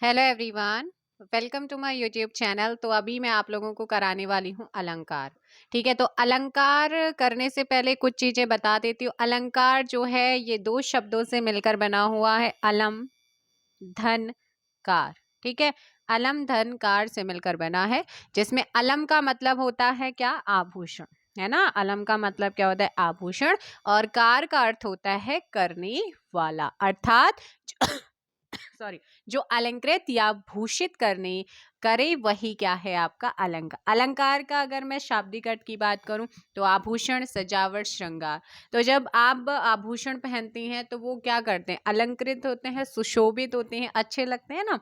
Hello everyone, welcome to my YouTube channel. तो अभी मैं आप लोगों को कराने वाली हूँ अलंकार। ठीक है, तो अलंकार करने से पहले कुछ चीजें बता देती हूँ। अलंकार जो है ये दो शब्दों से मिलकर बना हुआ है, अलम धन कार। ठीक है, अलम धन कार से मिलकर बना है, जिसमें अलम का मतलब होता है क्या? आभूषण। है ना, अलम का मतलब क्या होता है? आभूषण। और कार का अर्थ होता है करने वाला, अर्थात सॉरी, जो अलंकृत या भूषित करने करे वही क्या है? आपका अलंकार। अलंकार का अगर मैं शाब्दिक अर्थ की बात करूं तो आभूषण, सजावट, श्रृंगार। तो जब आप आभूषण पहनती हैं तो वो क्या करते हैं? अलंकृत होते हैं, सुशोभित होते हैं, अच्छे लगते हैं ना।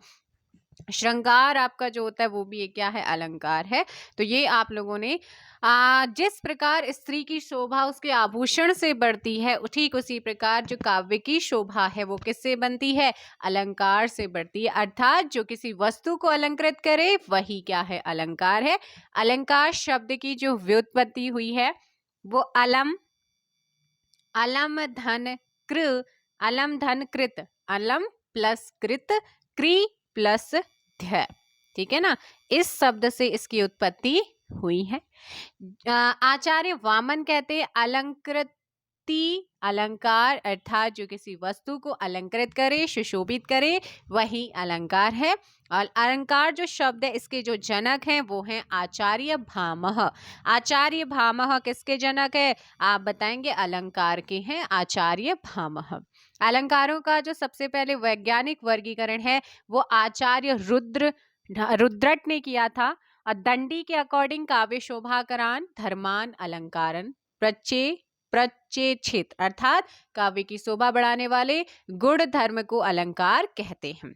श्रृंगार आपका जो होता है वो भी एक क्या है? अलंकार है। तो ये आप लोगों ने जिस प्रकार स्त्री की शोभा उसके आभूषण से बढ़ती है, ठीक उसी प्रकार जो काव्य की शोभा है वो किससे बनती है? अलंकार से बढ़ती है। अर्थात जो किसी वस्तु को अलंकृत करे वही क्या है? अलंकार है। अलंकार शब्द की जो व्युत्पत्ति हुई है वो अलम, अलम धन कृ, अलम धन कृत, अलम प्लस कृत, क्री प्लस ध्य। ठीक है ना, इस शब्द से इसकी उत्पत्ति हुई है। आचार्य वामन कहते हैं अलंकृति अलंकार, अर्थात जो किसी वस्तु को अलंकृत करे, सुशोभित करे वही अलंकार है। और अलंकार जो शब्द है इसके जो जनक हैं वो हैं आचार्य भामह। आचार्य भामह किसके जनक है? आप बताएंगे, अलंकार के हैं आचार्य भामह। अलंकारों का जो सबसे पहले वैज्ञानिक वर्गीकरण है वो आचार्य रुद्रट ने किया था। और दंडी के अकॉर्डिंग काव्य शोभाकरान धर्मान अलंकारन प्रचेक्षित, अर्थात काव्य की शोभा बढ़ाने वाले गुण धर्म को अलंकार कहते हैं।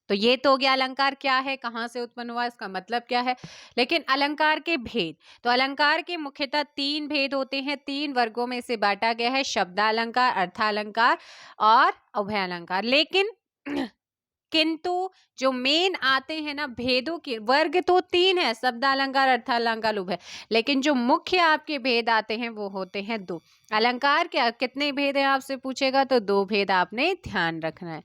तो ये तो हो गया अलंकार क्या है, कहाँ से उत्पन्न हुआ, इसका मतलब क्या है। लेकिन अलंकार के भेद, तो अलंकार के मुख्यतः तीन भेद होते हैं, तीन वर्गों में इसे बांटा गया है, शब्दालंकार, अर्थालंकार और उभयालंकार। लेकिन किंतु जो मेन आते हैं ना भेदों के वर्ग तो तीन है, शब्दालंकार, अर्थालंकार, उभय। लेकिन जो मुख्य आपके भेद आते हैं वो होते हैं दो। अलंकार के कितने भेद हैं आपसे पूछेगा तो दो भेद आपने ध्यान रखना है।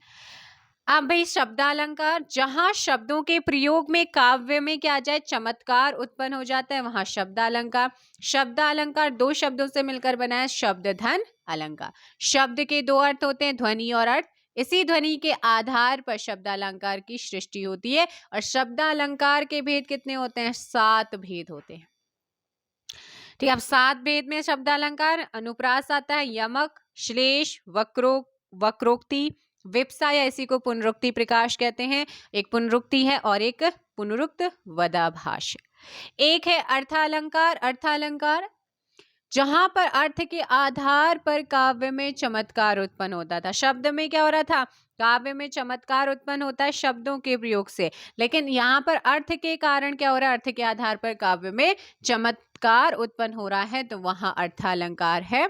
अब भाई शब्दालंकार, जहां शब्दों के प्रयोग में काव्य में क्या आ जाए, चमत्कार उत्पन्न हो जाता है, वहां शब्दालंकार। शब्दालंकार दो शब्दों से मिलकर बना है, शब्द धन अलंकार। शब्द के दो अर्थ होते हैं, ध्वनि और अर्थ। इसी ध्वनि के आधार पर शब्दालंकार की सृष्टि होती है। और शब्दालंकार के भेद कितने होते हैं? 7 भेद होते हैं। ठीक है, अब 7 भेद में शब्दालंकार अनुप्रास आता है, यमक, श्लेष, वक्रोक्ति, विप्सा या इसी को पुनरुक्ति प्रकाश कहते हैं। एक पुनरुक्ति है और एक पुनरुक्त वदाभाष। एक है अर्थालंकार। अर्थालंकार जहां पर अर्थ के आधार पर काव्य में चमत्कार उत्पन्न होता था। शब्द में क्या हो रहा था? काव्य में चमत्कार उत्पन्न होता है शब्दों के प्रयोग से। लेकिन यहाँ पर अर्थ के कारण क्या हो रहा है? अर्थ के आधार पर काव्य में चमत्कार उत्पन्न हो रहा है, तो वहां अर्थालंकार है।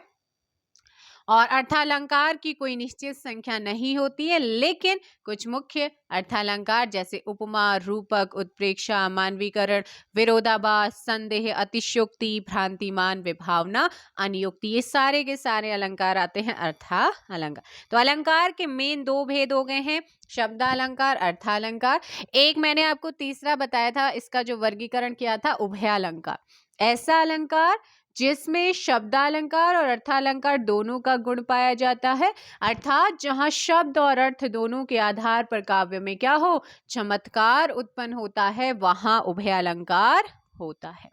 और अर्थालंकार की कोई निश्चित संख्या नहीं होती है, लेकिन कुछ मुख्य अर्थालंकार जैसे उपमा, रूपक, उत्प्रेक्षा, मानवीकरण, विरोधाभास, संदेह, अतिशयोक्ति, भ्रांतिमान, विभावना, अनियुक्ति, ये सारे के सारे अलंकार आते हैं अर्थालंकार। तो अलंकार के मेन दो भेद हो गए हैं, शब्दालंकार, अर्थालंकार। एक मैंने आपको तीसरा बताया था, इसका जो वर्गीकरण किया था, उभयालंकार। ऐसा अलंकार जिसमें शब्दालंकार और अर्थालंकार दोनों का गुण पाया जाता है, अर्थात जहां शब्द और अर्थ दोनों के आधार पर काव्य में क्या हो, चमत्कार उत्पन्न होता है, वहां उभयालंकार होता है।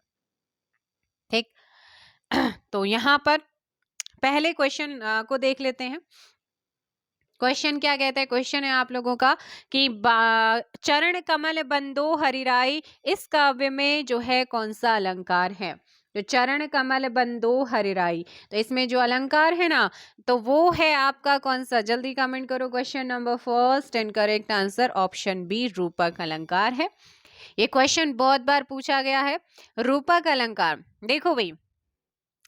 ठीक, तो यहां पर पहले क्वेश्चन को देख लेते हैं। क्वेश्चन क्या कहता है? क्वेश्चन है आप लोगों का कि चरण कमल बंदो हरिराई, इस काव्य में जो है कौन सा अलंकार है? जो चरण कमल बंदो हरिराई, तो इसमें जो अलंकार है ना, तो वो है आपका कौन सा? जल्दी कमेंट करो। Question number first and correct answer option B, रूपक अलंकार है। ये क्वेश्चन बहुत बार पूछा गया है। रूपक अलंकार, देखो भाई,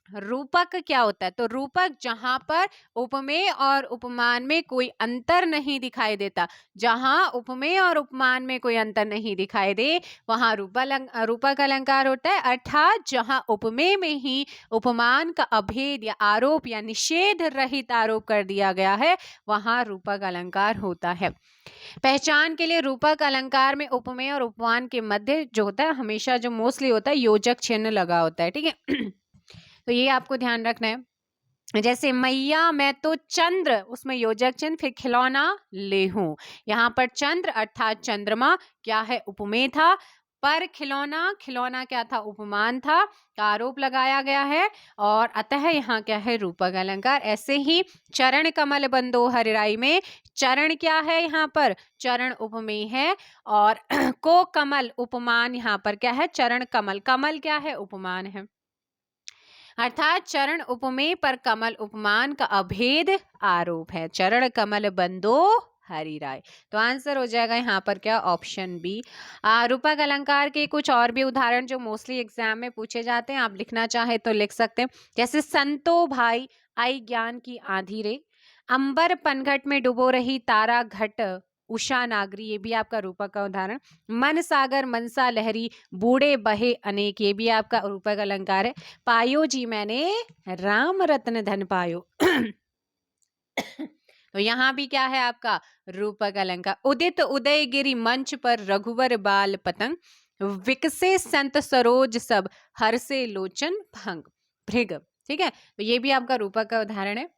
रूपक क्या होता है? तो रूपक जहां पर उपमेय और उपमान में कोई अंतर नहीं दिखाई देता, जहां उपमेय और उपमान में कोई अंतर नहीं दिखाई दे वहां रूपक अलंकार होता है। अर्थात जहां उपमेय में ही उपमान का अभेद या आरोप या निषेध रहित आरोप कर दिया गया है वहां रूपक अलंकार होता है। पहचान के लिए रूपक अलंकार में उपमेय और उपमान के मध्य जो होता है हमेशा जो मोस्टली होता है योजक चिन्ह लगा होता है, ठीक है। तो ये आपको ध्यान रखना है। जैसे मैया मैं तो चंद्र, उसमें योजक चिन्ह, फिर खिलौना ले हूं। यहाँ पर चंद्र अर्थात चंद्रमा क्या है? उपमेय था। पर खिलौना, खिलौना क्या था? उपमान था, का आरोप लगाया गया है और अतः यहाँ क्या है? रूपक अलंकार। ऐसे ही चरण कमल बंदो हरिराई में चरण क्या है? यहाँ पर चरण उपमेय है और को कमल उपमान, यहाँ पर क्या है? चरण कमल, कमल क्या है? उपमान है। अर्थात चरण उपमेय पर कमल उपमान का अभेद आरोप है। चरण कमल बंदो हरि राय। तो आंसर हो जाएगा यहाँ पर क्या? Option B. रूपक अलंकार के कुछ और भी उदाहरण जो मोस्टली एग्जाम में पूछे जाते हैं, आप लिखना चाहे तो लिख सकते हैं। जैसे संतो भाई आई ज्ञान की आंधी रे, अंबर पनघट में डुबो रही तारा घट उषा नागरी, ये भी आपका रूपक का उदाहरण। मन सागर मनसा लहरी बूढ़े बहे अनेक, ये भी आपका रूपक अलंकार है। पायो जी मैंने राम रत्न धन पायो। तो यहाँ भी क्या है आपका? रूपक अलंकार। उदित उदयगिरी मंच पर रघुवर बाल पतंग विकसे संत सरोज सब हर से लोचन भंग भृग, ठीक है। तो ये भी आपका रूपक का उदाहरण है।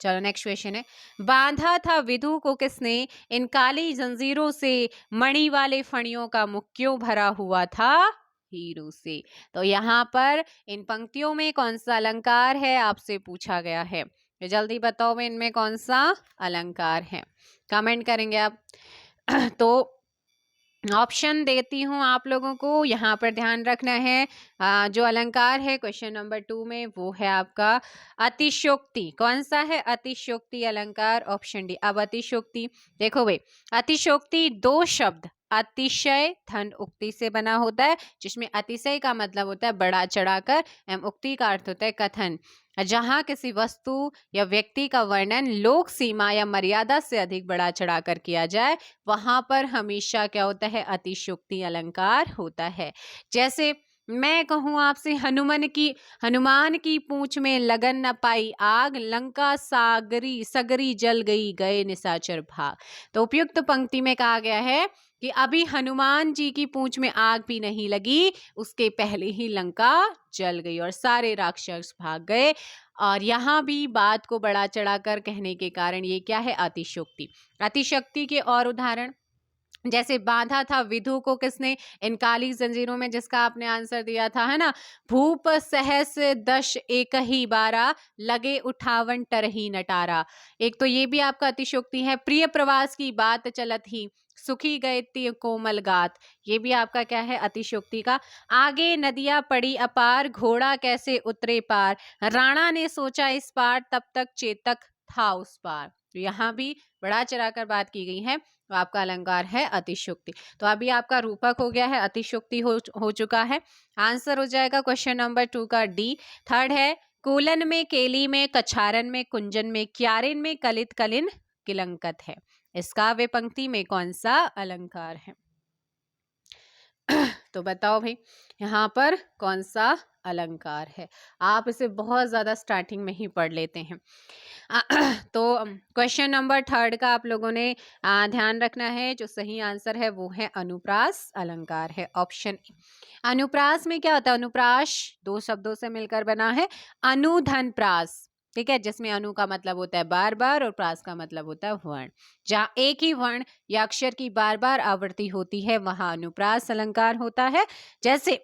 चलो नेक्स्ट क्वेश्चन है, बांधा था विधु को किसने इन काली जंजीरों से, मणि वाले फणियों का मुख क्यों भरा हुआ था हीरो से। तो यहाँ पर इन पंक्तियों में कौन सा अलंकार है आपसे पूछा गया है, तो जल्दी बताओ मैं इनमें कौन सा अलंकार है, कमेंट करेंगे आप। तो ऑप्शन देती हूँ आप लोगों को, यहाँ पर ध्यान रखना है। जो अलंकार है क्वेश्चन नंबर 2 में वो है आपका अतिशयोक्ति। कौन सा है? अतिशयोक्ति अलंकार, ऑप्शन डी। अब अतिशयोक्ति देखो भाई, अतिशयोक्ति दो शब्द अतिशय धन उक्ति से बना होता है, जिसमें अतिशय का मतलब होता है बड़ा चढ़ाकर एवं उक्ति का अर्थ होता है कथन। जहां किसी वस्तु या व्यक्ति का वर्णन लोक सीमा या मर्यादा से अधिक बढ़ा चढ़ाकर किया जाए वहां पर हमेशा क्या होता है? अतिशयोक्ति अलंकार होता है। जैसे मैं कहूं आपसे हनुमान की पूंछ में लगन न पाई आग, लंका सागरी सगरी जल गई गए निशाचर भाग। तो उपयुक्त पंक्ति में कहा गया है कि अभी हनुमान जी की पूंछ में आग भी नहीं लगी, उसके पहले ही लंका जल गई और सारे राक्षस भाग गए। और यहाँ भी बात को बढ़ा चढ़ाकर कहने के कारण ये क्या है? अतिशयोक्ति। अतिशयोक्ति के और उदाहरण, जैसे बांधा था विधु को किसने इन काली जंजीरों में, जिसका आपने आंसर दिया था, है ना, भूप सहस दश एक ही बारा लगे उठावन टरही नटारा। एक तो ये भी आपका अतिशयोक्ति है। प्रिय प्रवास की बात चलत ही सुखी गए ती कोमल गात, ये भी आपका क्या है? अतिशयोक्ति का। आगे नदियां पड़ी अपार घोड़ा कैसे उतरे पार, राणा ने सोचा इस पार तब तक चेतक था उस पार। तो यहाँ भी बढ़ा चढ़ाकर बात की गई है, तो आपका अलंकार है अतिशयोक्ति। तो अभी आपका रूपक हो गया है, अतिशयोक्ति हो चुका है। आंसर हो जाएगा क्वेश्चन नंबर 2 का डी। थर्ड है, कूलन में केली में कछारन में कुंजन में क्यारिन में कलित कलिन किलंकत है। इस काव्य पंक्ति में कौन सा अलंकार है? तो बताओ भाई यहाँ पर कौन सा अलंकार है? आप इसे बहुत ज्यादा स्टार्टिंग में ही पढ़ लेते हैं। तो क्वेश्चन नंबर 3 का आप लोगों ने ध्यान रखना है। जो सही आंसर है वो है अनुप्रास अलंकार है, ऑप्शन ए। अनुप्रास में क्या होता है? अनुप्रास दो शब्दों से मिलकर बना है, अनुधन प्रास, ठीक है, जिसमें अनु का मतलब होता है बार बार और प्रास का मतलब होता है वर्ण। जहां एक ही वर्ण या अक्षर की बार बार आवृत्ति होती है वहां अनुप्रास अलंकार होता है। जैसे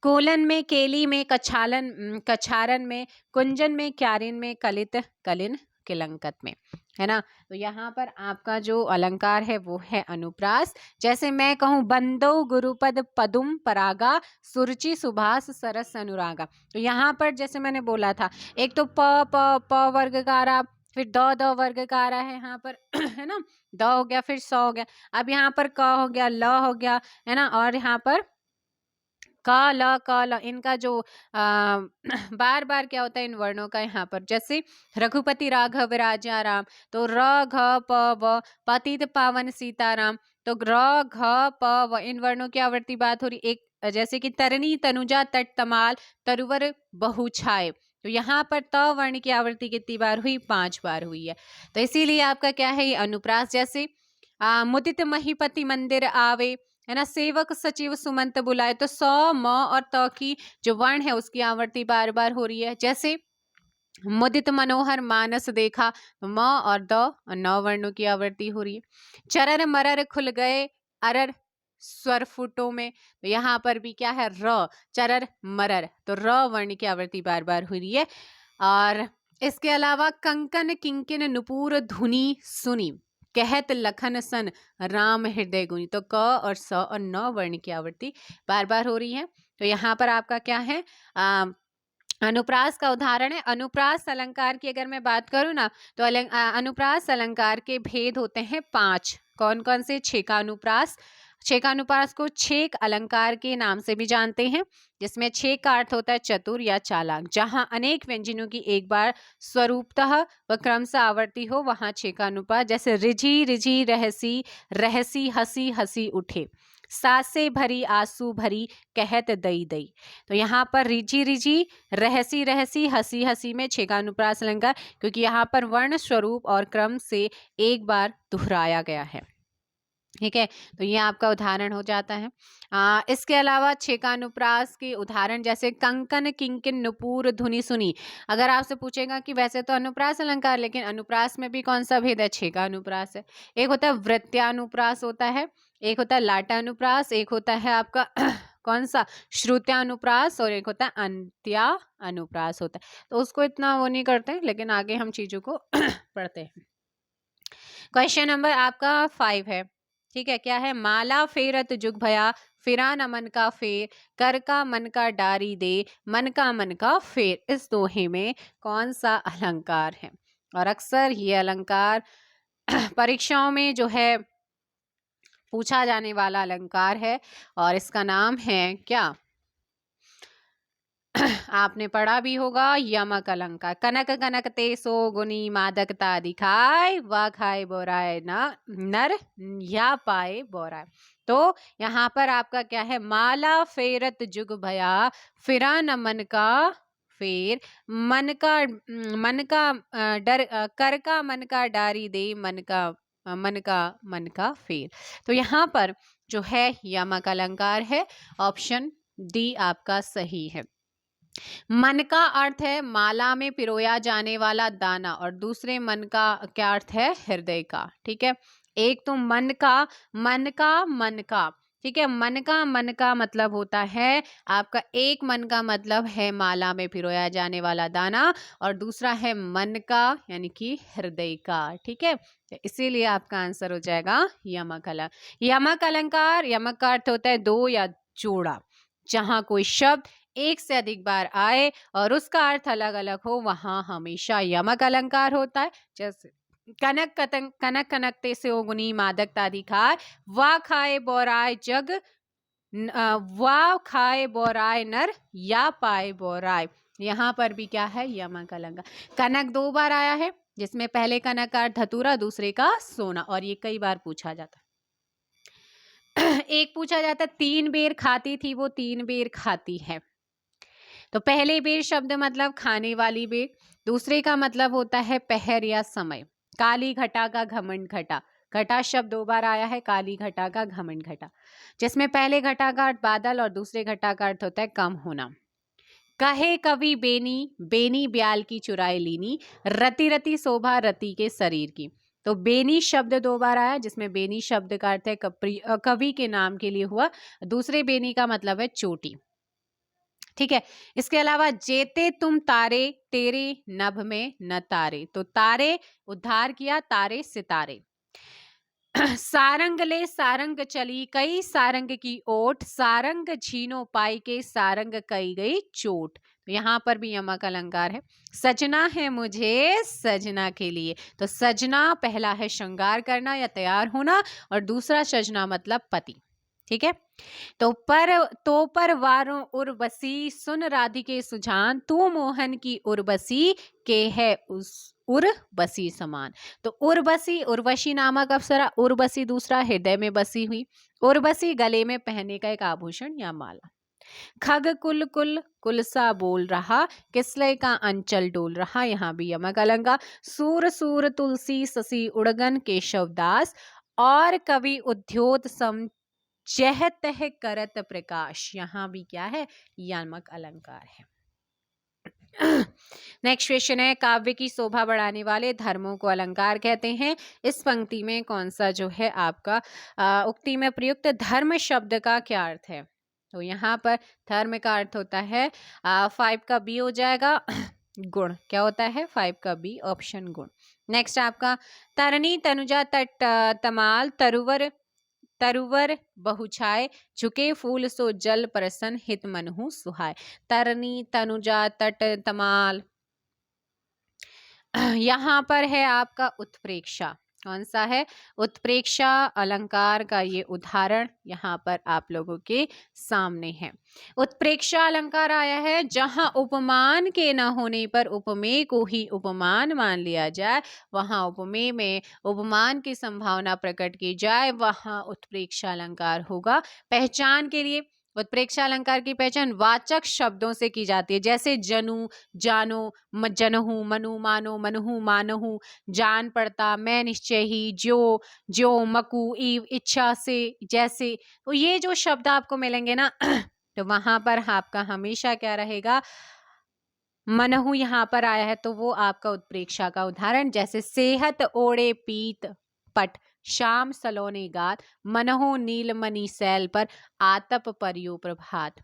कोलन में केली में कछारन में कुंजन में क्यारिन में कलित कलिन किलंकत में, है ना। तो यहाँ पर आपका जो अलंकार है वो है अनुप्रास। जैसे मैं कहूँ बंदो गुरुपद पदुम परागा सुरुचि सुभाष सरस अनुरागा, तो यहाँ पर जैसे मैंने बोला था, एक तो प वर्गकारा, फिर द वर्गकारा है यहाँ पर, है ना, द हो गया, फिर स हो गया, अब यहाँ पर क हो गया, ल हो गया, है ना, और यहाँ पर का ल इनका जो बार बार क्या होता है इन वर्णों का यहाँ पर, जैसे रघुपति राघव राजा राम, तो र घ प व, पतित पावन सीताराम, तो र घ प व इन वर्णों की आवर्ती बात हो रही। एक जैसे कि तरनी तनुजा तट तमाल तरुवर बहु छाए, तो यहाँ पर त वर्ण की आवर्ती कितनी बार हुई? 5 बार हुई है। तो इसीलिए आपका क्या है ये अनुप्रास। जैसे मुदित महीपति मंदिर आवे, है ना, सेवक सचिव सुमंत बुलाए, तो स म और त की जो वर्ण है उसकी आवर्ती बार बार हो रही है। जैसे मुदित मनोहर मानस देखा, म और द और न वर्णों की आवर्ती हो रही है। चरर मरर खुल गए अरर स्वर फुटों में, तो यहाँ पर भी क्या है? र, चरर मरर, तो र वर्ण की आवर्ती बार बार हो रही है। और इसके अलावा कंकन किंकिन नुपुर धुनी सुनी, कहत लखन सन राम हृदय गुनी, तो क और स और न वर्ण की आवर्ती बार बार हो रही है। तो यहाँ पर आपका क्या है? अनुप्रास का उदाहरण है। अनुप्रास अलंकार की अगर मैं बात करूं ना, तो अनुप्रास अलंकार के भेद होते हैं 5। कौन कौन से? छेकानुप्रास। छेकानुप्रास को छेक अलंकार के नाम से भी जानते हैं, जिसमें छेक का अर्थ होता है चतुर या चालाक। जहां अनेक व्यंजनों की एक बार स्वरूपतः व क्रमशः आवर्ती हो वहां छेकानुप्रास। जैसे रिझी रिझी रहसी, रहसी हसी हसी उठे, सासे भरी आंसू भरी, कहत दई दई, तो यहाँ पर रिझी रिझी, रहसी रहसी, हसी हसी में छेकानुप्रास अलंकार, क्योंकि यहाँ पर वर्ण स्वरूप और क्रम से एक बार दोहराया गया है। ठीक है, तो ये आपका उदाहरण हो जाता है। इसके अलावा छेकानुप्रास के उदाहरण जैसे कंकन किंकिन नुपुर धुनी सुनी। अगर आपसे पूछेगा कि वैसे तो अनुप्रास अलंकार, लेकिन अनुप्रास में भी कौन सा भेद है? छेकानुप्रास है। एक होता है वृत्त्यानुप्रास होता है, एक होता है लाटानुप्रास, एक होता है आपका कौन सा? श्रुत्यानुप्रास, और एक होता है अंत्या अनुप्रास होता है। तो उसको इतना वो नहीं करते, लेकिन आगे हम चीजों को पढ़ते हैं। क्वेश्चन नंबर आपका 5 है। ठीक है, क्या है? माला फेरत जुग भया, फिरा न मन का फेर, कर का मन का डारी दे, मन का फेर। इस दोहे में कौन सा अलंकार है? और अक्सर ये अलंकार परीक्षाओं में जो है पूछा जाने वाला अलंकार है, और इसका नाम है क्या? आपने पढ़ा भी होगा, यमक अलंकार। कनक कनक ते सो गुनी मादकता दिखाए, वा खाए बोराए ना नर, या पाए बोराए। तो यहाँ पर आपका क्या है? माला फेरत जुग भया, फिरा न मन का फेर, मन का डर, कर का मन का डारी दे, मन का फेर। तो यहाँ पर जो है यमक अलंकार है। ऑप्शन डी आपका सही है। मन का अर्थ है माला में पिरोया जाने वाला दाना, और दूसरे मन का क्या अर्थ है? हृदय का। ठीक है, एक तो मन का, ठीक है, मन का मतलब होता है आपका, एक मन का मतलब है माला में पिरोया जाने वाला दाना, और दूसरा है मन का यानी कि हृदय का। ठीक है, तो इसीलिए आपका आंसर हो जाएगा यमक अलंकार। यमक अलंकार, यमक का अर्थ होता है दो या जोड़ा। जहां कोई शब्द एक से अधिक बार आए और उसका अर्थ अलग अलग हो, वहां हमेशा यमक अलंकार होता है। जैसे कनक कनक कनकते से ओगुनी मादकता दिखाए, वाह खाए बोराय जग, वाह खाए बोराय नर, या पाए बोराय। यहाँ पर भी क्या है? यमक अलंकार। कनक 2 बार आया है, जिसमें पहले कनक का अर्थ धतूरा, दूसरे का सोना, और ये कई बार पूछा जाता है। एक पूछा जाता है 3 बेर खाती थी वो 3 बेर खाती है। तो पहले बेर शब्द मतलब खाने वाली बेर, दूसरे का मतलब होता है पहर या समय। काली घटा का घमंड घटा, घटा शब्द 2 बार आया है, काली घटा का घमंड घटा, जिसमें पहले घटा का अर्थ बादल और दूसरे घटा का अर्थ होता है कम होना। कहे कवि बेनी, बेनी ब्याल की चुराई लीनी, रति रति शोभा रति के शरीर की। तो बेनी शब्द 2 बार आया, जिसमें बेनी शब्द का अर्थ है कवि के नाम के लिए हुआ, दूसरे बेनी का मतलब है चोटी। ठीक है, इसके अलावा जेते तुम तारे, तेरे नभ में न तारे, तो तारे उद्धार किया, तारे सितारे। सारंग ले सारंग चली कई सारंग की ओट, सारंग झीनो पाई के सारंग कई गई चोट। तो यहाँ पर भी यमक अलंकार है। सजना है मुझे सजना के लिए, तो सजना पहला है श्रृंगार करना या तैयार होना, और दूसरा सजना मतलब पति। ठीक है। तो पर वारों उर्वशी सुन राधिके सुजान, तू मोहन की उर्वशी के है उस उर्वशी समान। तो उर्वशी, उर्वशी नामक अप्सरा, उर्वशी दूसरा हृदय में बसी हुई, उर्वशी गले में पहनने का एक आभूषण या माला। खग कुल कुल कुलसा बोल रहा, किसलय का अंचल डोल रहा, यहाँ भी यमक अलंकार। सूर सूर तुलसी शशि उड़गन केशवदास, और कवि उद्योत सम जह तह करत प्रकाश, यहाँ भी क्या है, यमक अलंकार है। नेक्स्ट क्वेश्चन है, काव्य की शोभा बढ़ाने वाले धर्मों को अलंकार कहते हैं। इस पंक्ति में कौन सा जो है आपका उक्ति में प्रयुक्त धर्म शब्द का क्या अर्थ है? तो यहाँ पर धर्म का अर्थ होता है 5 का बी हो जाएगा गुण। क्या होता है 5 का बी, ऑप्शन गुण। नेक्स्ट आपका तरनी तनुजा तट तमाल, तरुवर तरुवर बहुछाय, झुके फूल सो जल परसन, हित मनहु सुहाय। तरनी तनुजा तट तमाल, यहाँ पर है आपका उत्प्रेक्षा। कौन सा है? उत्प्रेक्षा अलंकार का ये उदाहरण यहाँ पर आप लोगों के सामने है। उत्प्रेक्षा अलंकार आया है जहां उपमान के न होने पर उपमेय को ही उपमान मान लिया जाए, वहां उपमेय में उपमान की संभावना प्रकट की जाए, वहां उत्प्रेक्षा अलंकार होगा। पहचान के लिए उत्प्रेक्षा अलंकार की पहचान वाचक शब्दों से की जाती है, जैसे जनु, जानो, जनहु, मनु, मानो, मनहु, मानहु, जान पड़ता, मैं निश्चय ही, जो, ज्यो, मकु, ईव, इच्छा से, जैसे। तो ये जो शब्द आपको मिलेंगे ना तो वहां पर आपका हमेशा क्या रहेगा, मनहु यहाँ पर आया है तो वो आपका उत्प्रेक्षा का उदाहरण। जैसे सेहत ओढ़े पीत पट, शाम सलोने गात, मनहो नीलमणि सैल पर, आतप परियो प्रभात।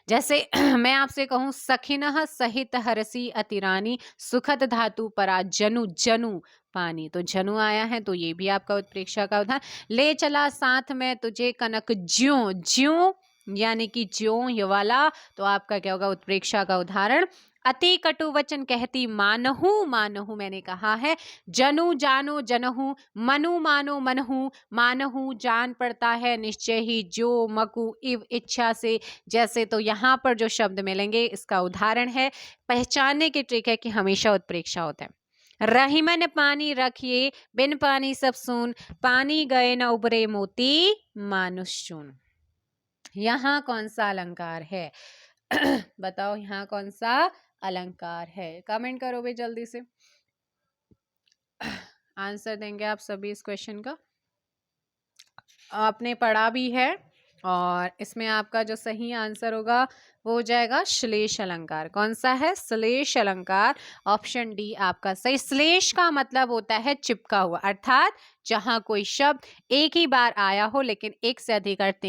जैसे मैं आपसे कहूं सखिनः सहित हरसी अतिरानी, सुखद धातु परा जनु, जनु पानी, तो जनु आया है तो ये भी आपका उत्प्रेक्षा का उदाहरण। ले चला साथ में तुझे कनक ज्यों, ज्यों यानी कि ज्यों ये वाला, तो आपका क्या होगा, उत्प्रेक्षा का उदाहरण। अति कटु वचन कहती मानहु, मानहु मैंने कहा है, जनु जानो जनहु, मनु मानो मनहु, मानहु जान पड़ता है निश्चय ही, जो, मकु, इव इच्छा से, जैसे। तो यहाँ पर जो शब्द मिलेंगे इसका उदाहरण है। पहचानने की ट्रिक है कि हमेशा उत्प्रेक्षा होता है। रहीमन पानी रखिए बिन पानी सब सून, पानी गए न उबरे मोती मानुष चून। यहाँ कौन सा अलंकार है? बताओ यहाँ कौन सा अलंकार है? कमेंट करो भाई जल्दी से, आंसर देंगे आप सभी इस क्वेश्चन का। आपने पढ़ा भी है और इसमें आपका जो सही आंसर होगा वो हो जाएगा श्लेष अलंकार। कौन सा है? श्लेष अलंकार, ऑप्शन डी आपका सही। श्लेष का मतलब होता है चिपका हुआ, अर्थात जहां कोई शब्द एक ही बार आया हो लेकिन एक से अधिक अर्थ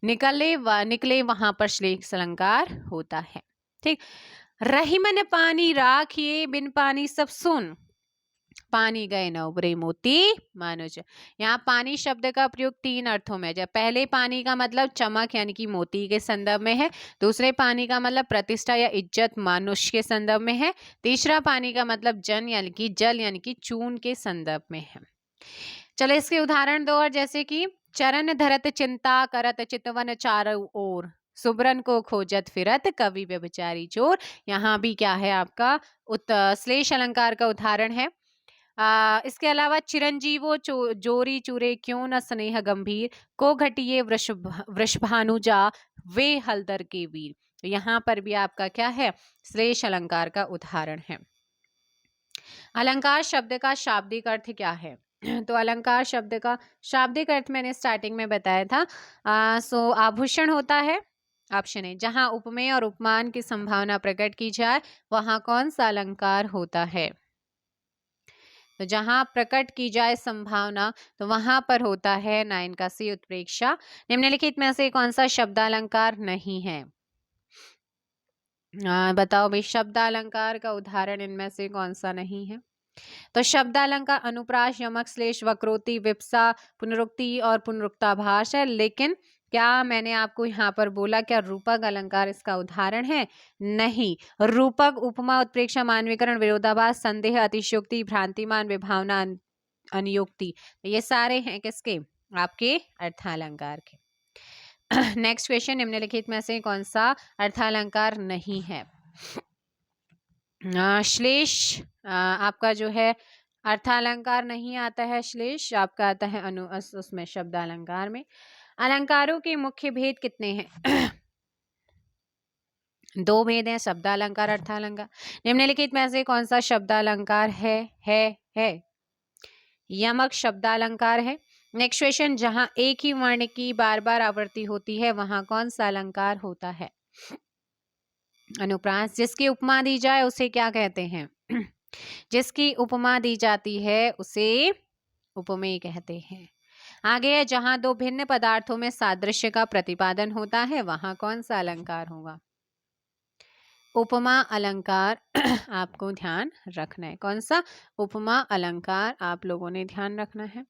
निकले वहां पर श्लेष अलंकार होता है। ठीक। रहीमन पानी राखिए बिन पानी सब सुन, पानी गए न उबरे मोती मानुज। यहाँ पानी शब्द का प्रयोग 3 अर्थों में। जब पहले पानी का मतलब चमक यानी कि मोती के संदर्भ में है, दूसरे पानी का मतलब प्रतिष्ठा या इज्जत मानुष के संदर्भ में है, तीसरा पानी का मतलब जन यानी कि जल यानी कि चून के संदर्भ में है। चलो इसके उदाहरण दो। और जैसे कि चरण धरत चिंता करत चितवन चारों ओर, सुबरन को खोजत फिरत कवि व्यभिचारी चोर। यहाँ भी क्या है आपका श्लेष अलंकार का उदाहरण है। इसके अलावा चिरंजीवो जोरी चूरे क्यों न स्नेह गंभीर, को घटिए वृषभानुजा वे हलदर के वीर। तो यहाँ पर भी आपका क्या है, श्लेष अलंकार का उदाहरण है। अलंकार शब्द का शाब्दिक अर्थ क्या है? तो अलंकार शब्द का शाब्दिक अर्थ मैंने स्टार्टिंग में बताया था। आभूषण होता है, ऑप्शन है। जहां उपमेय और उपमान की संभावना प्रकट की जाए वहां कौन सा अलंकार होता है? तो जहां प्रकट की जाए संभावना तो वहां पर होता है 9 का सी उत्प्रेक्षा। निम्नलिखित में से कौन सा शब्दालंकार नहीं है? बताओ भाई, शब्दालंकार का उदाहरण इनमें से कौन सा नहीं है? तो शब्दालंकार अनुप्रास, यमक, श्लेष, वक्रोक्ति, विप्सा, पुनरुक्ति और पुनरुक्ताभास है। लेकिन क्या मैंने आपको यहाँ पर बोला क्या रूपक अलंकार इसका उदाहरण है? नहीं। रूपक उपमा, उत्प्रेक्षा, मानवीकरण, विरोधाभास, संदेह, अतिशयोक्ति, भ्रांतिमान, विभावना, अनुयोक्ति, ये सारे हैं किसके? आपके अर्थालंकार के। नेक्स्ट क्वेश्चन, निम्नलिखित में से कौन सा अर्थालंकार नहीं है? श्लेष आपका जो है अर्थालंकार नहीं आता है, श्लेष आपका आता है उसमें शब्दालंकार में। अलंकारों के मुख्य भेद कितने हैं? दो भेद हैं, शब्दालंकार अर्थालंकार। निम्नलिखित में से कौन सा शब्दालंकार है? यमक शब्दालंकार है। नेक्स्ट क्वेश्चन, जहां एक ही वर्ण की बार बार आवृत्ति होती है वहां कौन सा अलंकार होता है? अनुप्रास। जिसकी उपमा दी जाए उसे क्या कहते हैं? जिसकी उपमा दी जाती है उसे उपमेय कहते हैं। आगे है, जहां दो भिन्न पदार्थों में सादृश्य का प्रतिपादन होता है वहां कौन सा अलंकार होगा? उपमा अलंकार आपको ध्यान रखना है। कौन सा? उपमा अलंकार आप लोगों ने ध्यान रखना है,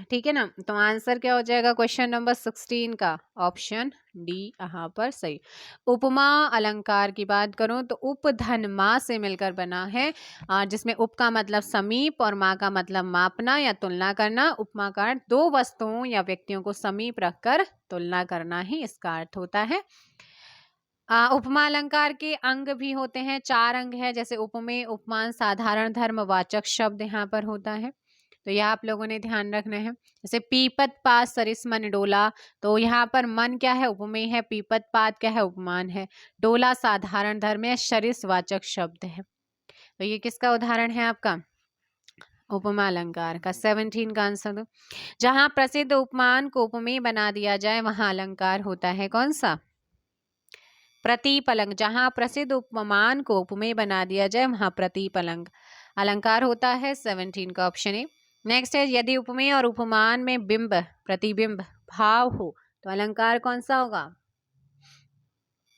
ठीक है ना। तो आंसर क्या हो जाएगा क्वेश्चन नंबर 16 का? ऑप्शन डी यहाँ पर सही। उपमा अलंकार की बात करूं तो उप धन मा से मिलकर बना है, जिसमें उप का मतलब समीप और मा का मतलब मापना या तुलना करना। उपमा का अर्थ दो वस्तुओं या व्यक्तियों को समीप रखकर तुलना करना ही इसका अर्थ होता है। उपमा अलंकार के अंग भी होते हैं, 4 अंग है, जैसे उपमेय, उपमान, साधारण धर्म, वाचक शब्द यहाँ पर होता है। तो यह आप लोगों ने ध्यान रखना है। जैसे पीपत पात सरिस मन डोला, तो यहाँ पर मन क्या है? उपमेय है। पीपत पात क्या है? उपमान है। डोला साधारण धर्म है। सरिस वाचक शब्द है। तो ये किसका उदाहरण है आपका? उपमा अलंकार का। 17 का आंसर दो। जहां प्रसिद्ध उपमान को उपमेय बना दिया जाए वहां अलंकार होता है कौन सा? प्रतीप अलंकार। जहां प्रसिद्ध उपमान को उपमेय बना दिया जाए वहां प्रतीप अलंकार होता है। 17 का ऑप्शन है। नेक्स्ट है, यदि उपमेय और उपमान में बिंब प्रतिबिंब भाव हो तो अलंकार कौन सा होगा?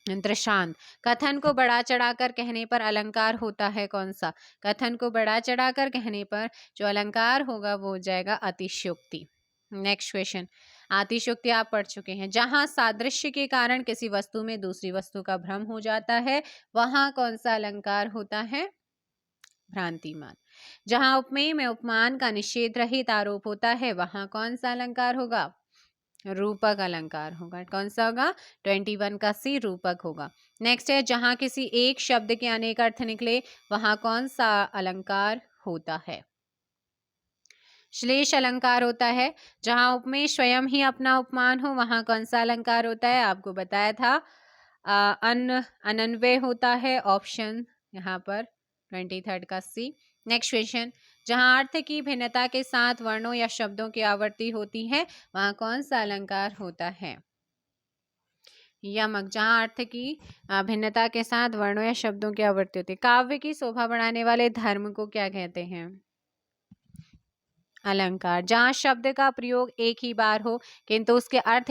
दृष्टांत। कथन को बढ़ा चढ़ाकर कहने पर अलंकार होता है कौन सा? कथन को बढ़ा चढ़ाकर कहने पर जो अलंकार होगा वो हो जाएगा अतिशयोक्ति। नेक्स्ट क्वेश्चन, अतिशयोक्ति आप पढ़ चुके हैं। जहां सादृश्य के कारण किसी वस्तु में दूसरी वस्तु का भ्रम हो जाता है वहां कौन सा अलंकार होता है? भ्रांतिमान। जहां उपमेय में उपमान का निषेध रहित आरोप होता है वहां कौन सा अलंकार होगा? रूपक अलंकार होगा। कौन सा होगा? 21 का सी रूपक होगा। नेक्स्ट है, जहां किसी एक शब्द के अनेक अर्थ निकले वहां कौन सा अलंकार होता है? श्लेष अलंकार होता है। जहां उपमेय स्वयं ही अपना उपमान हो वहां कौन सा अलंकार होता है? आपको बताया था अनन्वय होता है। ऑप्शन यहाँ पर 23 का सी। नेक्स्ट क्वेश्चन, जहां अर्थ की भिन्नता के साथ वर्णों या शब्दों की आवर्ती होती है वहां कौन सा अलंकार होता है? यमक। जहां अर्थ की भिन्नता के साथ वर्णों या शब्दों की आवर्ती होती है। काव्य की शोभा बढ़ाने वाले धर्म को क्या कहते हैं? अलंकार। जहां शब्द का प्रयोग एक ही बार हो किंतु उसके अर्थ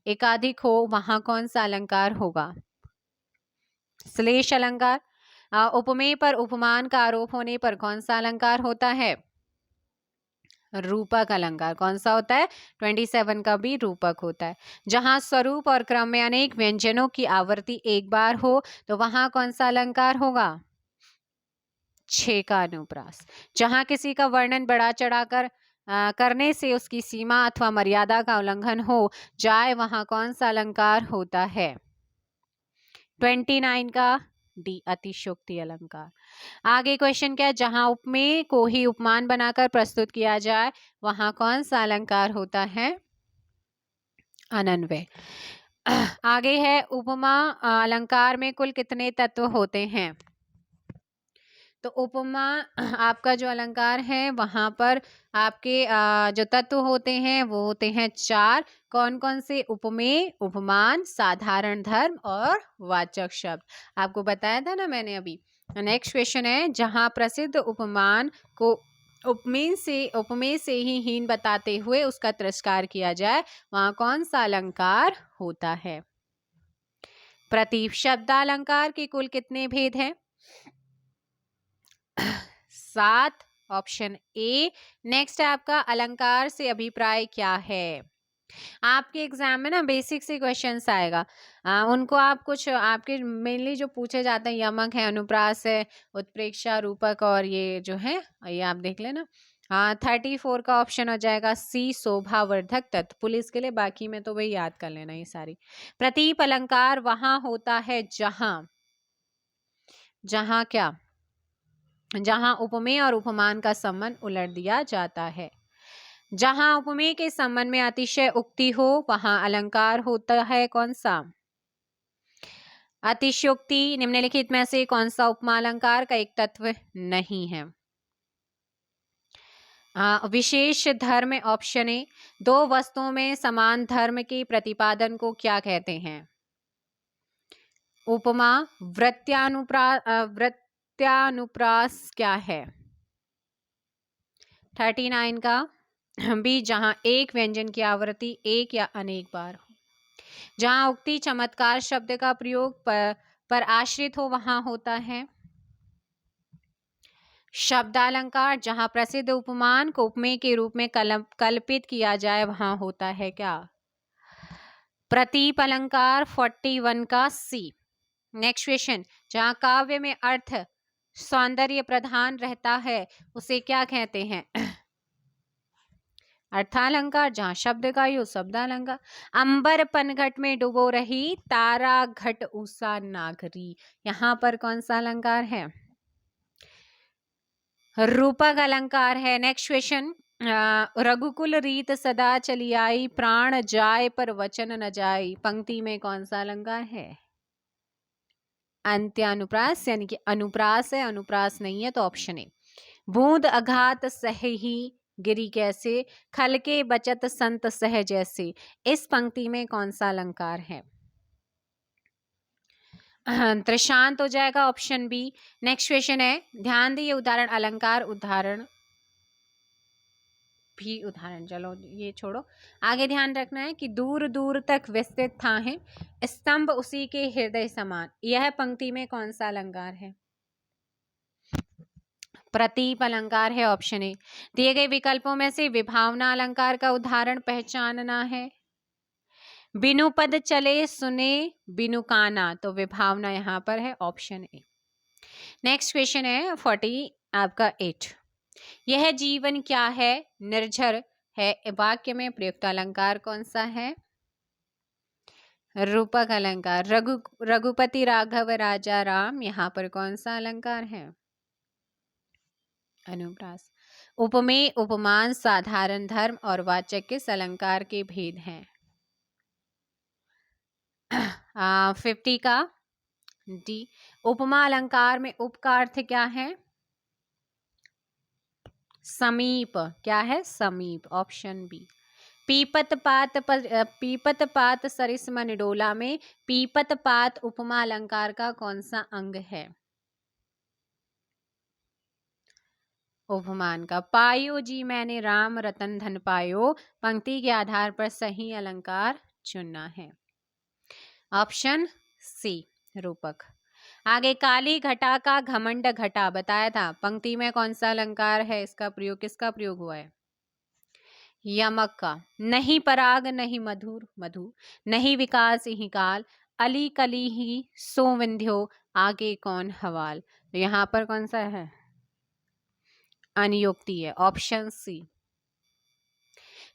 एकाधिक हो वहां कौन सा अलंकार होगा? श्लेष अलंकार। उपमेय पर उपमान का आरोप होने पर कौन सा अलंकार होता है? रूपक अलंकार। कौन सा होता है? 27 का भी रूपक होता है। जहां स्वरूप और क्रम में अनेक व्यंजनों की आवर्ती एक बार हो तो वहां कौन सा अलंकार होगा? 6 का अनुप्रास। जहां किसी का वर्णन बढ़ा चढ़ाकर करने से उसकी सीमा अथवा मर्यादा का उल्लंघन हो जाए वहां कौन सा अलंकार होता है? 29 का डी अतिशयोक्ति अलंकार। आगे क्वेश्चन क्या है? जहां उपमेय को ही उपमान बनाकर प्रस्तुत किया जाए वहां कौन सा अलंकार होता है? अनन्वय। आगे है, उपमा अलंकार में कुल कितने तत्व होते हैं? तो उपमा आपका जो अलंकार है वहां पर आपके जो तत्व होते हैं वो होते हैं 4। कौन कौन से? उपमेय, उपमान, साधारण धर्म और वाचक शब्द। आपको बताया था ना मैंने अभी। नेक्स्ट क्वेश्चन है, जहां प्रसिद्ध उपमान को उपमेय से ही हीन बताते हुए उसका तिरस्कार किया जाए वहां कौन सा अलंकार होता है? प्रतीप। शब्दालंकार के कुल कितने भेद हैं? 7। Option A. नेक्स्ट है आपका, अलंकार से अभिप्राय क्या है? आपके एग्जाम में ना बेसिक से क्वेश्चंस आएगा, उनको आप कुछ आपके मेनली जो पूछे जाते हैं यमक है, अनुप्रास है, उत्प्रेक्षा, रूपक और ये जो है ये आप देख लेना। हाँ, 34 का ऑप्शन हो जाएगा सी, शोभावर्धक तत्व। पुलिस के लिए, बाकी में तो वही याद कर लेना ये सारी। प्रतीप अलंकार वहां होता है जहां, जहां क्या, जहां उपमेय और उपमान का संबंध उलट दिया जाता है। जहां उपमेय के संबंध में अतिशय उक्ति हो वहां अलंकार होता है कौन सा, अतिशयोक्ति। निम्नलिखित में से कौन सा उपमा अलंकार का एक तत्व नहीं है। विशेष धर्म ऑप्शन ए, दो वस्तुओं में समान धर्म के प्रतिपादन को क्या कहते हैं, उपमा। वृत्त्यानुप्रास क्या है, 39 का बी, जहां एक व्यंजन की आवृत्ति एक या अनेक बार हो। जहां उक्ति चमत्कार शब्द का प्रयोग पर आश्रित हो वहां होता है शब्दालंकार। जहां प्रसिद्ध उपमान को उपमेय के रूप में कल्पित किया जाए वहां होता है क्या, प्रतीप अलंकार। 41 का सी। नेक्स्ट क्वेश्चन, जहां काव्य में अर्थ सौंदर्य प्रधान रहता है उसे क्या कहते हैं, अर्थालंकार। जहां शब्द का यूज शब्दालंकार। अंबर पनघट में डुबो रही तारा घट उषा नागरी, यहां पर कौन सा अलंकार है, रूपक अलंकार है। नेक्स्ट क्वेश्चन, रघुकुल रीत सदा चली आई प्राण जाए पर वचन न जाए, पंक्ति में कौन सा अलंकार है, अंत्यानुप्रास, यानी कि अनुप्रास है, अनुप्रास नहीं है तो ऑप्शन ए। बूंद अघात सही गिरी कैसे खल के बचत संत सह जैसे, इस पंक्ति में कौन सा अलंकार है, त्रिशांत हो जाएगा ऑप्शन बी। नेक्स्ट क्वेश्चन है, ध्यान दिए उदाहरण अलंकार उदाहरण भी उदाहरण, चलो ये छोड़ो, आगे ध्यान रखना है कि दूर दूर तक विस्तृत था है स्तंभ उसी के हृदय समान, यह पंक्ति में कौन सा अलंकार है, प्रतीप अलंकार है ऑप्शन ए। दिए गए विकल्पों में से विभावना अलंकार का उदाहरण पहचानना है, बिनु पद चले सुने बिनु काना, तो विभावना यहां पर है ऑप्शन ए। नेक्स्ट क्वेश्चन है 40 आपका 8, यह जीवन क्या है निर्झर है, वाक्य में प्रयुक्त अलंकार कौन सा है, रूपक अलंकार। रघुपति राघव राजा राम, यहां पर कौन सा अलंकार है, अनुप्रास। उपमेय उपमान साधारण धर्म और वाचक किस अलंकार के भेद हैं, 50 का डी। उपमा अलंकार में उप का अर्थ क्या है, समीप, क्या है समीप, ऑप्शन बी। पीपत पात सरिस्म निडोला में पीपत पात उपमा अलंकार का कौन सा अंग है, उपमान का। पायो जी मैंने राम रतन धन पायो, पंक्ति के आधार पर सही अलंकार चुनना है, ऑप्शन सी रूपक। आगे काली घटा का घमंड घटा बताया था, पंक्ति में कौन सा अलंकार है, इसका प्रयोग किसका प्रयोग हुआ है, यमक का। नहीं पराग नहीं मधुर मधु, नहीं विकास ही काल, अली कली ही सो विंध्यो, आगे कौन हवाल, तो यहां पर कौन सा है, अनियोक्ति है, ऑप्शन सी।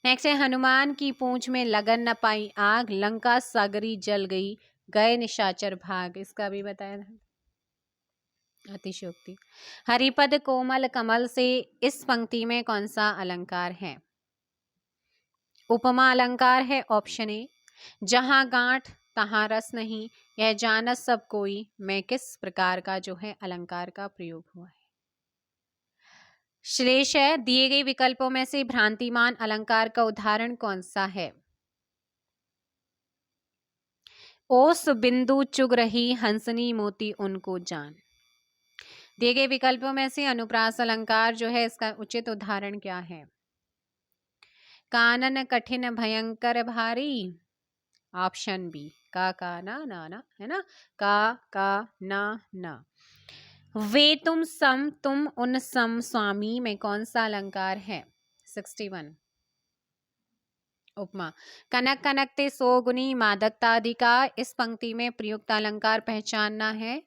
नेक्स्ट है, हनुमान की पूंछ में लगन न पाई आग, लंका सागरी जल गई गए निशाचर भाग, इसका भी बताया था, अतिशयोक्ति। हरिपद कोमल कमल से, इस पंक्ति में कौन सा अलंकार है, उपमा अलंकार है ऑप्शन ए। जहां गांठ तहां रस नहीं, यह जानत सब कोई, में किस प्रकार का जो है अलंकार का प्रयोग हुआ है, श्लेष है। दिए गए विकल्पों में से भ्रांतिमान अलंकार का उदाहरण कौन सा है, ओस बिंदु चुग रही हंसनी मोती उनको जान। दिए गए विकल्पों में से अनुप्रास अलंकार जो है इसका उचित उदाहरण क्या है, कानन कठिन भयंकर भारी, ऑप्शन बी। का ना ना है ना, का ना। वे तुम सम तुम उन सम स्वामी में कौन सा अलंकार है, 61 उपमा। कनक कनकते सो गुनी मादकता अधिका, इस पंक्ति में प्रयुक्त अलंकार पहचानना है,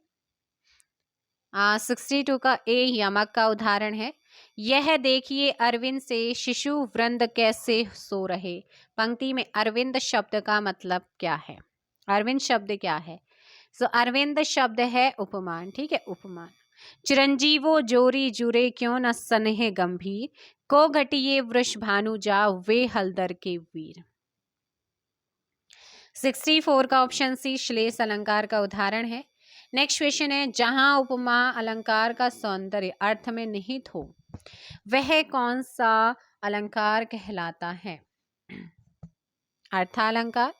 62 का ए यमक का उदाहरण है। यह देखिए अरविंद से शिशु वृंद कैसे सो रहे। पंक्ति में अरविंद शब्द का मतलब क्या है? अरविंद शब्द क्या है? अरविंद शब्द है उपमान, ठीक है, उपमान। चिरंजीवो जोरी जुरे क्यों न सनेह गंभीर, को घटिये वृष भानु जा वे हलदर के वीर। 64 का ऑप्शन सी श्लेष अलंकार का उदाहरण है। नेक्स्ट क्वेश्चन है, जहां उपमा अलंकार का सौंदर्य अर्थ में निहित हो वह कौन सा अलंकार कहलाता है? अर्थालंकार।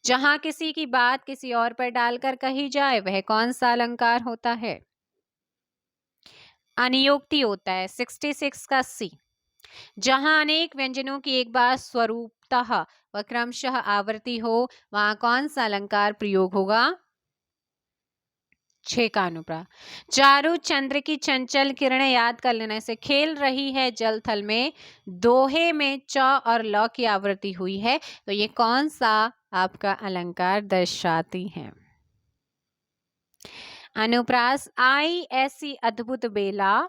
जहां किसी की बात किसी और पर डालकर कही जाए वह कौन सा अलंकार होता है? अनियोक्ति होता है। 66 का सी। जहां अनेक व्यंजनों की एक बात स्वरूपतः व क्रमशः आवृत्ति हो वहां कौन सा अलंकार प्रयोग होगा? 6 का अनुप्रास। चारु चंद्र की चंचल किरणें याद कर लेने से खेल रही है जल थल में, दोहे में च और ल की आवृत्ति हुई है, तो ये कौन सा आपका अलंकार दर्शाती है? अनुप्रास। आई ऐसी अद्भुत बेला,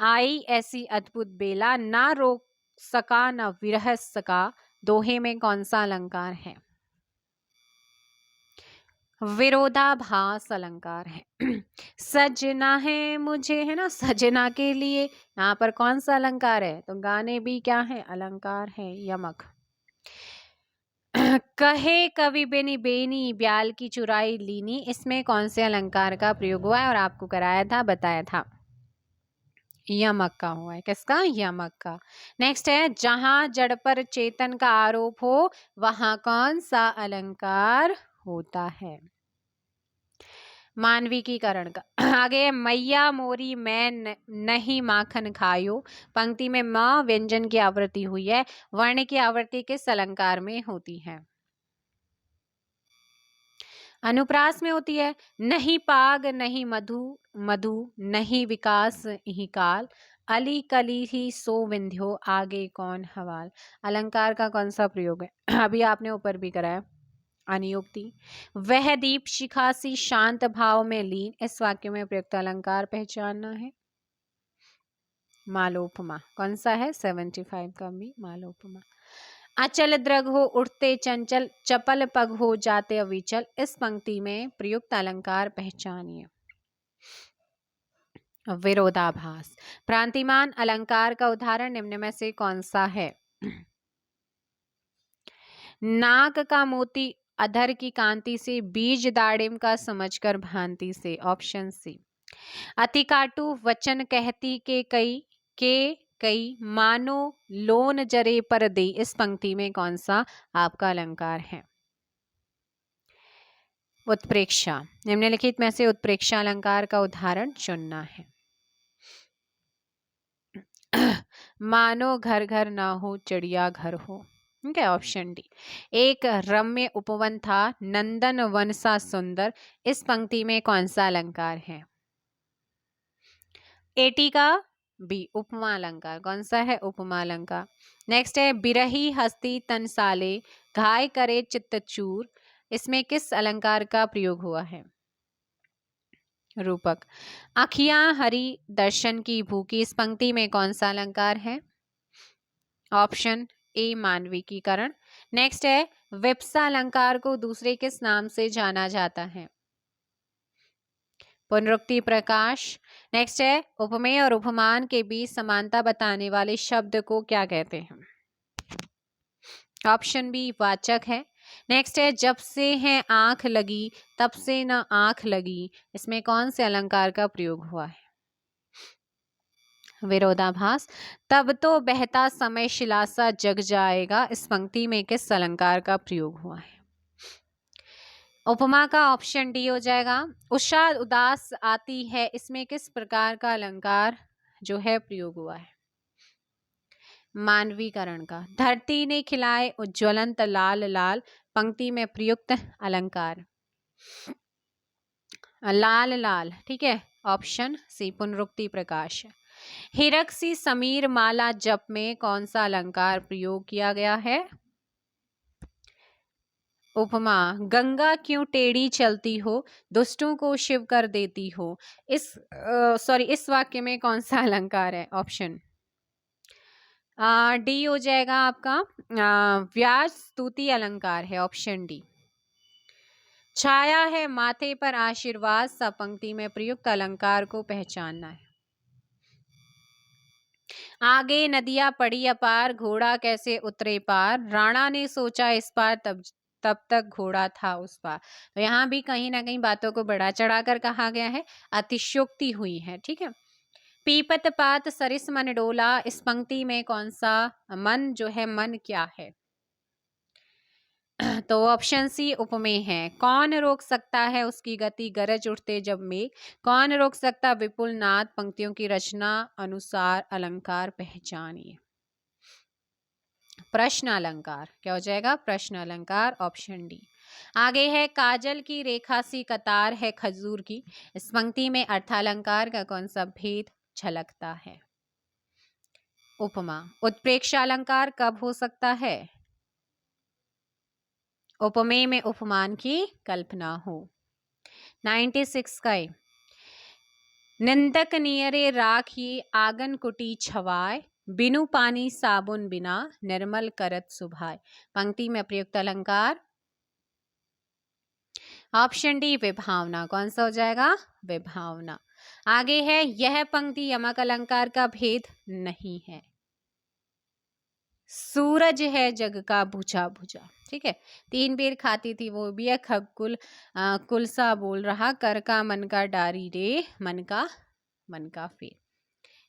आई ऐसी अद्भुत बेला, ना रोक सका ना विरह सका, दोहे में कौन सा अलंकार है? विरोधाभास अलंकार है। सजना है मुझे, है ना, सजना के लिए, यहाँ पर कौन सा अलंकार है? तो गाने भी क्या है? अलंकार है, यमक। कहे कवि बेनी बेनी ब्याल की चुराई लीनी, इसमें कौन से अलंकार का प्रयोग हुआ है और आपको कराया था, बताया था? यमक का हुआ है। किसका? यमक का। नेक्स्ट है, जहां जड़ पर चेतन का आरोप हो वहां कौन सा अलंकार होता है? मानविकीकरण का। आगे, मैया मोरी मैं नहीं माखन खायो, पंक्ति में म व्यंजन की आवृत्ति हुई है, वर्ण की आवृत्ति किस अलंकार में होती है? अनुप्रास में होती है। नहीं पाग नहीं मधु मधु, नहीं विकास ही काल, अली कली ही सो विंध्यो, आगे कौन हवाल। अलंकार का कौन सा प्रयोग है? अभी आपने ऊपर भी कराया, अनियोक्ति। वह दीप शिखा सी शांत भाव में लीन, इस वाक्य में प्रयुक्त अलंकार पहचानना है। मालोपमा। कौन सा है? 75 का भी मालोपमा। अचल द्रग हो उठते चंचल, चपल पग हो जाते अविचल, इस पंक्ति में प्रयुक्त अलंकार पहचानिए। विरोधाभास। प्रांतिमान अलंकार का उदाहरण निम्न में से कौन सा है? नाक का मोती अधर की कांति से, बीज दाड़िम का समझकर भांति से, ऑप्शन सी। अतिकाटु वचन कहती के कई मानो लोन जरे पर दे, इस पंक्ति में कौन सा आपका अलंकार है? उत्प्रेक्षा। निम्नलिखित में से उत्प्रेक्षा अलंकार का उदाहरण चुनना है। मानो घर घर ना हो चिड़िया घर हो, ठीक है, ऑप्शन डी। एक रम्य उपवन था नंदन वन सा सुंदर, इस पंक्ति में कौन सा अलंकार है? 80 का बी उपमा अलंकार। कौन सा है? उपमा अलंकार। नेक्स्ट है, बिरही हस्ती तनसाले घाय करे चित्त चूर, इसमें किस अलंकार का प्रयोग हुआ है? रूपक। अखियां हरि दर्शन की भूखी, इस पंक्ति में कौन सा अलंकार है? Option A मानविकीकरण। नेक्स्ट है, विप्सा अलंकार को दूसरे किस नाम से जाना जाता है? पुनरुक्ति प्रकाश। नेक्स्ट है, उपमेय और उपमान के बीच समानता बताने वाले शब्द को क्या कहते हैं? ऑप्शन बी वाचक है। नेक्स्ट है, जब से है आंख लगी तब से न आंख लगी, इसमें कौन से अलंकार का प्रयोग हुआ है? विरोधाभास। तब तो बहता समय शिलासा जग जाएगा, इस पंक्ति में किस अलंकार का प्रयोग हुआ है? उपमा का ऑप्शन डी हो जाएगा। उषा उदास आती है, इसमें किस प्रकार का अलंकार जो है प्रयोग हुआ है? मानवीकरण का। धरती ने खिलाए उज्ज्वलंत लाल लाल, पंक्ति में प्रयुक्त अलंकार लाल लाल, ठीक है, ऑप्शन सी पुनरुक्ति प्रकाश। हिरक सी समीर माला जप में कौन सा अलंकार प्रयोग किया गया है? उपमा, गंगा क्यों टेढ़ी चलती हो, दुष्टों को शिव कर देती हो। इस वाक्य में कौन सा अलंकार है? ऑप्शन डी हो जाएगा आपका, व्याज स्तुति अलंकार है, ऑप्शन डी। छाया है माथे पर आशीर्वाद, सब पंक्ति में प्रयुक्त अलंकार को पहचानना है। आगे नदियां पड़ी अपार, घोड़ा कैसे उतरे पार, राणा ने सोचा इस पार, तब तक घोड़ा था उस पार। तो यहाँ भी कहीं ना कहीं बातों को बढ़ा चढ़ाकर कहा गया है, अतिशयोक्ति हुई है, ठीक है। पीपत पात सरिस मन डोला, इस पंक्ति में कौन सा मन जो है, मन क्या है? तो ऑप्शन सी उपमेय है। कौन रोक सकता है उसकी गति, गरज उठते जब मेघ, कौन रोक सकता विपुल नाद, पंक्तियों की रचना अनुसार अलंकार पहचानिए। प्रश्न अलंकार क्या हो जाएगा? प्रश्न अलंकार, ऑप्शन डी। आगे है काजल की रेखा सी कतार है खजूर की, इस पंक्ति में अर्थालंकार का कौन सा भेद झलकता है? उपमा, उत्प्रेक्षालंकार कब हो सकता है? उपमेय में उपमान की कल्पना हो। 96 का है, निंदक नियरे राखी आंगन कुटी छवाए, बिनु पानी साबुन बिना निर्मल करत सुभाए, पंक्ति में प्रयुक्त अलंकार, ऑप्शन डी विभावना। कौन सा हो जाएगा? विभावना। आगे है यह पंक्ति यमक अलंकार का भेद नहीं है। सूरज है जग का बुझा बुझा, ठीक है। 3 बेर खाती थी वो भी है, खब कुलसा बोल रहा, कर का मन का डारी रे, मन का फेर,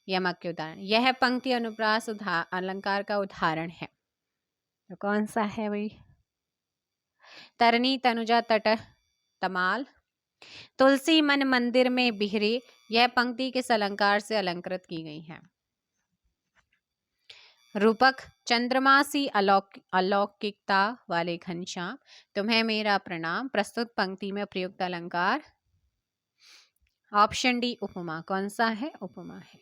यमक के उदाहरण। यह पंक्ति अनुप्रास अलंकार का उदाहरण है। तो कौन सा है भाई? तरनी तनुजा तट तमाल, तुलसी मन मंदिर में बिहरे, यह पंक्ति किस अलंकार से अलंकृत की गई है? रूपक, चंद्रमासी अलौकिकता वाले घनश्याम, तुम्हें मेरा प्रणाम, प्रस्तुत पंक्ति में प्रयुक्त अलंकार, ऑप्शन डी उपमा। कौन सा है? उपमा है।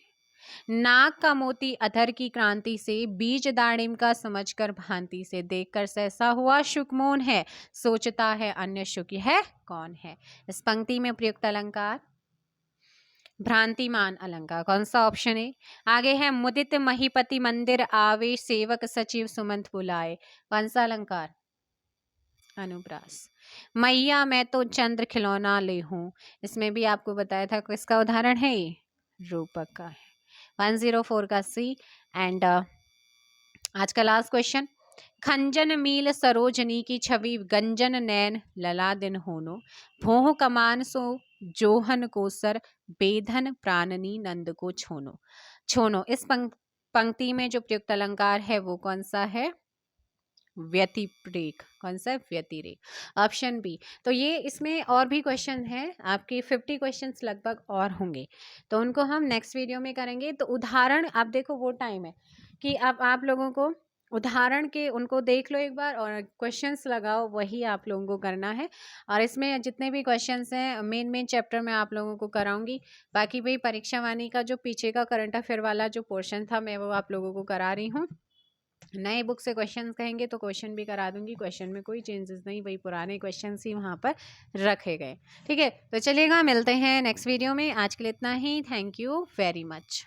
नाक का मोती अधर की क्रांति से, बीज दाड़िम का समझकर भांति से, देखकर सहसा हुआ शुकमोन है, सोचता है अन्य शुक है कौन है, इस पंक्ति में प्रयुक्त अलंकार, भ्रांतिमान अलंकार। कौन सा? ऑप्शन है। आगे है मुदित महीपति मंदिर आवे, सेवक सचिव सुमंत बुलाए, कौन सा अलंकार? अनुप्रास। मैया मैं तो चंद्र खिलौना ले हूं, इसमें भी आपको बताया था किसका उदाहरण है ये? रूपक का है। 104 का सी। एंड आज का लास्ट क्वेश्चन, खंजन मील सरोजनी की छवि, गंजन नैन लला दिन होनो, भोह कमान सो जोहन को सर, बेधन प्राणनी नंद को छोनो, छोनो, इस पंक्ति में जो प्रयुक्त अलंकार है वो कौन सा है? व्यतिरेक। कौन सा? व्यतिरेक, ऑप्शन बी। तो ये इसमें और भी क्वेश्चन हैं, आपके 50 क्वेश्चंस लगभग और होंगे, तो उनको हम नेक्स्ट वीडियो में करेंगे। तो उदाहरण आप देखो, वो टाइम है कि अब आप लोगों को उदाहरण के उनको देख लो एक बार और क्वेश्चंस लगाओ, वही आप लोगों को करना है। और इसमें जितने भी क्वेश्चंस हैं मेन चैप्टर में आप लोगों को कराऊंगी। बाकी भाई परीक्षा वाणी का जो पीछे का करंट अफेयर वाला जो पोर्शन था मैं वो आप लोगों को करा रही हूँ। नए बुक से क्वेश्चन कहेंगे तो क्वेश्चन भी करा दूंगी, क्वेश्चन में कोई चेंजेस नहीं, वही पुराने क्वेश्चन ही वहाँ पर रखे गए, ठीक है। तो चलिएगा, मिलते हैं नेक्स्ट वीडियो में। आज के लिए इतना ही। Thank you very much.